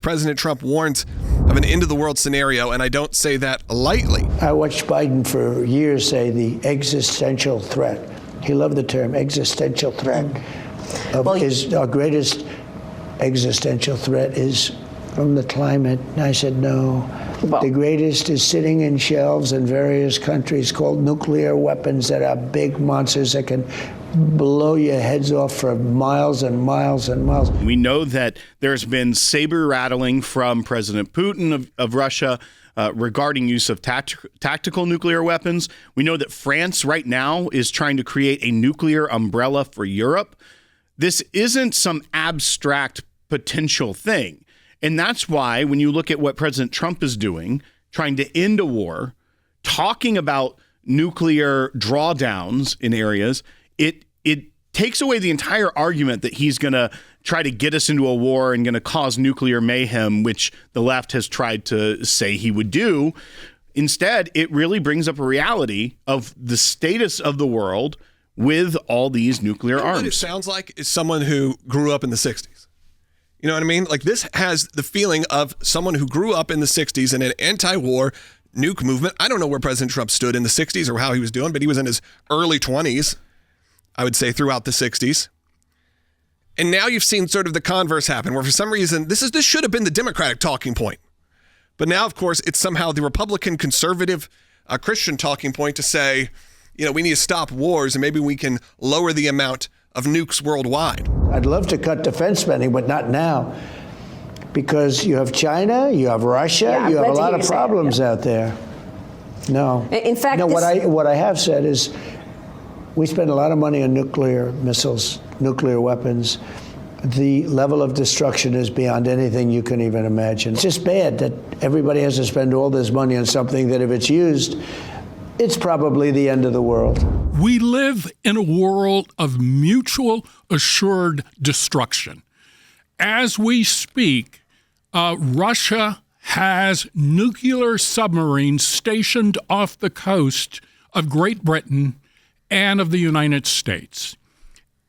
President Trump warns of an end-of-the-world scenario, and I don't say that lightly. I watched Biden for years say the existential threat. He loved the term existential threat. Our greatest existential threat is from the climate. And I said, no. The greatest is sitting in shelves in various countries called nuclear weapons that are big monsters that can blow your heads off for miles and miles and miles. We know that there's been saber rattling from President Putin of Russia regarding use of tactical nuclear weapons. We know that France right now is trying to create a nuclear umbrella for Europe. This isn't some abstract potential thing. And that's why when you look at what President Trump is doing, trying to end a war, talking about nuclear drawdowns in areas, it takes away the entire argument that he's going to try to get us into a war and going to cause nuclear mayhem, which the left has tried to say he would do. Instead, it really brings up a reality of the status of the world with all these nuclear arms. What it sounds like is someone who grew up in the 60s. You know what I mean? Like, this has the feeling of someone who grew up in the 60s in an anti-war nuke movement. I don't know where President Trump stood in the 60s or how he was doing, but he was in his early 20s, I would say, throughout the 60s. And now you've seen sort of the converse happen, where for some reason, this should have been the Democratic talking point. But now, of course, it's somehow the Republican, conservative, Christian talking point to say, you know, we need to stop wars and maybe we can lower the amount of nukes worldwide. I'd love to cut defense spending, but not now. Because you have China, you have Russia, you have a lot of problems out there. No. In fact, what I have said is we spend a lot of money on nuclear missiles, nuclear weapons. The level of destruction is beyond anything you can even imagine. It's just bad that everybody has to spend all this money on something that if it's used, it's probably the end of the world. We live in a world of mutual assured destruction. As we speak, Russia has nuclear submarines stationed off the coast of Great Britain and of the United States.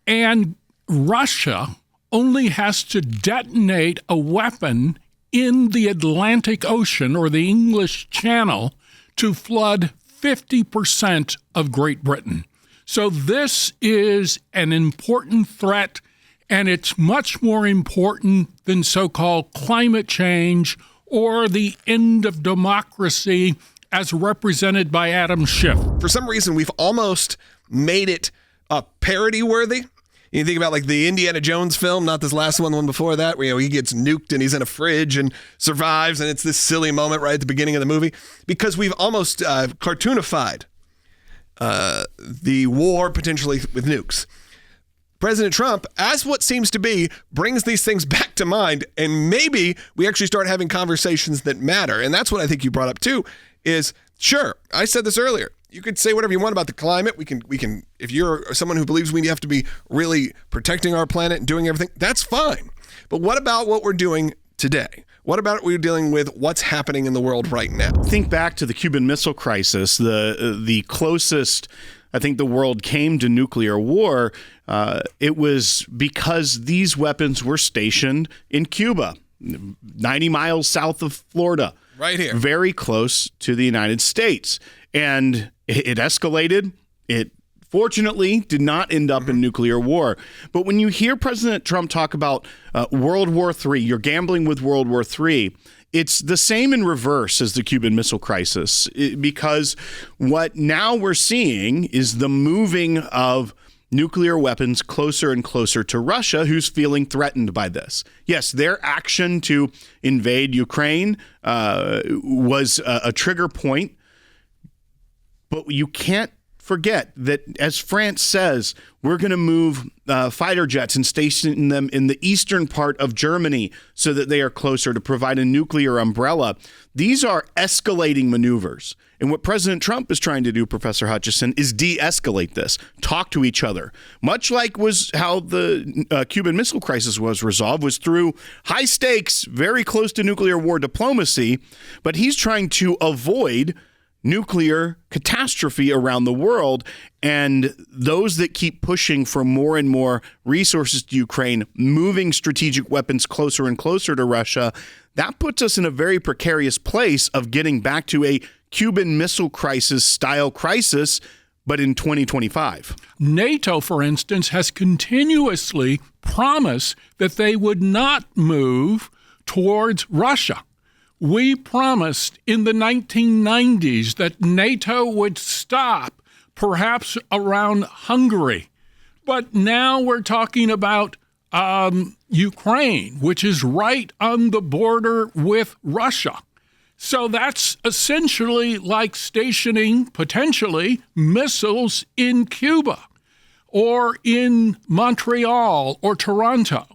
And Russia only has to detonate a weapon in the Atlantic Ocean or the English Channel to flood 50% of Great Britain. So this is an important threat, and it's much more important than so-called climate change or the end of democracy as represented by Adam Schiff. For some reason, we've almost made it parody-worthy. You think about like the Indiana Jones film, not this last one, the one before that, where he gets nuked and he's in a fridge and survives, and it's this silly moment right at the beginning of the movie, because we've almost cartoonified the war potentially with nukes. President Trump, as what seems to be, brings these things back to mind, and maybe we actually start having conversations that matter. And that's what I think you brought up too, is sure, I said this earlier, you could say whatever you want about the climate. We can. If you're someone who believes we have to be really protecting our planet and doing everything, that's fine. But what about what we're doing today? What about what we're dealing with what's happening in the world right now? Think back to the Cuban Missile Crisis, the closest I think the world came to nuclear war. It was because these weapons were stationed in Cuba, 90 miles south of Florida. Right here. Very close to the United States. And it escalated. It fortunately did not end up in nuclear war. But when you hear President Trump talk about World War III, you're gambling with World War III, it's the same in reverse as the Cuban Missile Crisis, because what now we're seeing is the moving of nuclear weapons closer and closer to Russia, who's feeling threatened by this. Yes, their action to invade Ukraine was a trigger point, but you can't forget that, as France says, we're going to move fighter jets and station them in the eastern part of Germany so that they are closer to provide a nuclear umbrella. These are escalating maneuvers. And what President Trump is trying to do, Professor Hutchison, is de-escalate this, talk to each other. Much like was how the Cuban Missile Crisis was resolved, was through high stakes, very close to nuclear war diplomacy. But he's trying to avoid nuclear catastrophe around the world. And those that keep pushing for more and more resources to Ukraine, moving strategic weapons closer and closer to Russia, that puts us in a very precarious place of getting back to a Cuban Missile Crisis style crisis, but in 2025. NATO, for instance, has continuously promised that they would not move towards Russia. We promised in the 1990s that NATO would stop, perhaps around Hungary. But now we're talking about Ukraine, which is right on the border with Russia. So that's essentially like stationing, potentially, missiles in Cuba or in Montreal or Toronto.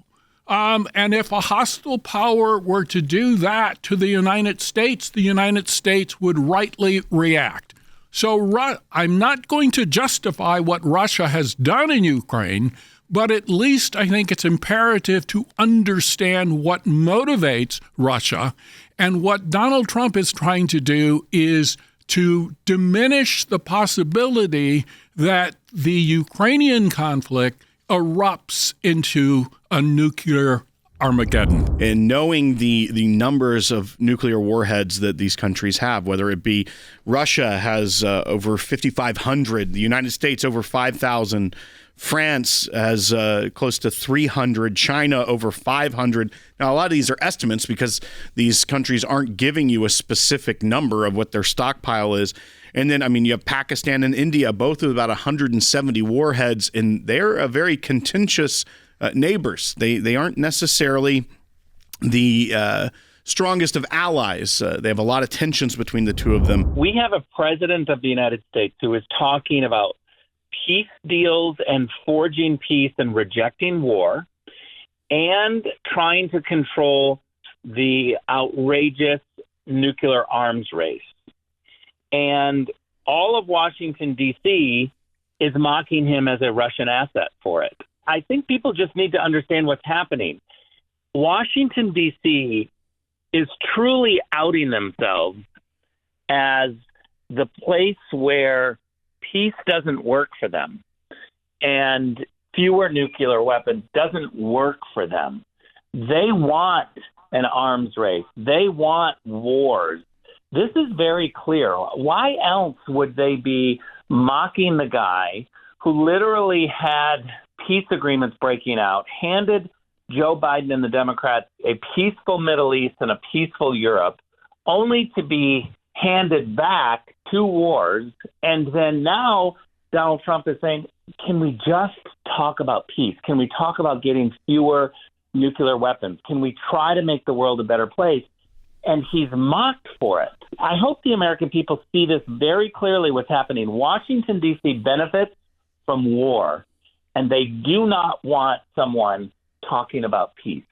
And if a hostile power were to do that to the United States would rightly react. So I'm not going to justify what Russia has done in Ukraine, but at least I think it's imperative to understand what motivates Russia. And what Donald Trump is trying to do is to diminish the possibility that the Ukrainian conflict erupts into a nuclear Armageddon. And knowing the numbers of nuclear warheads that these countries have, whether it be Russia has over 5,500, the United States over 5,000, France has close to 300, China over 500. Now, a lot of these are estimates because these countries aren't giving you a specific number of what their stockpile is. And then, I mean, you have Pakistan and India, both with about 170 warheads, and they're a very contentious neighbors. They aren't necessarily the strongest of allies. They have a lot of tensions between the two of them. We have a president of the United States who is talking about peace deals and forging peace and rejecting war and trying to control the outrageous nuclear arms race. And all of Washington, D.C. is mocking him as a Russian asset for it. I think people just need to understand what's happening. Washington, D.C. is truly outing themselves as the place where peace doesn't work for them and fewer nuclear weapons doesn't work for them. They want an arms race. They want wars. This is very clear. Why else would they be mocking the guy who literally had peace agreements breaking out, handed Joe Biden and the Democrats a peaceful Middle East and a peaceful Europe, only to be handed back two wars? And then now Donald Trump is saying, can we just talk about peace? Can we talk about getting fewer nuclear weapons? Can we try to make the world a better place? And he's mocked for it. I hope the American people see this very clearly what's happening. Washington, D.C. benefits from war, and they do not want someone talking about peace.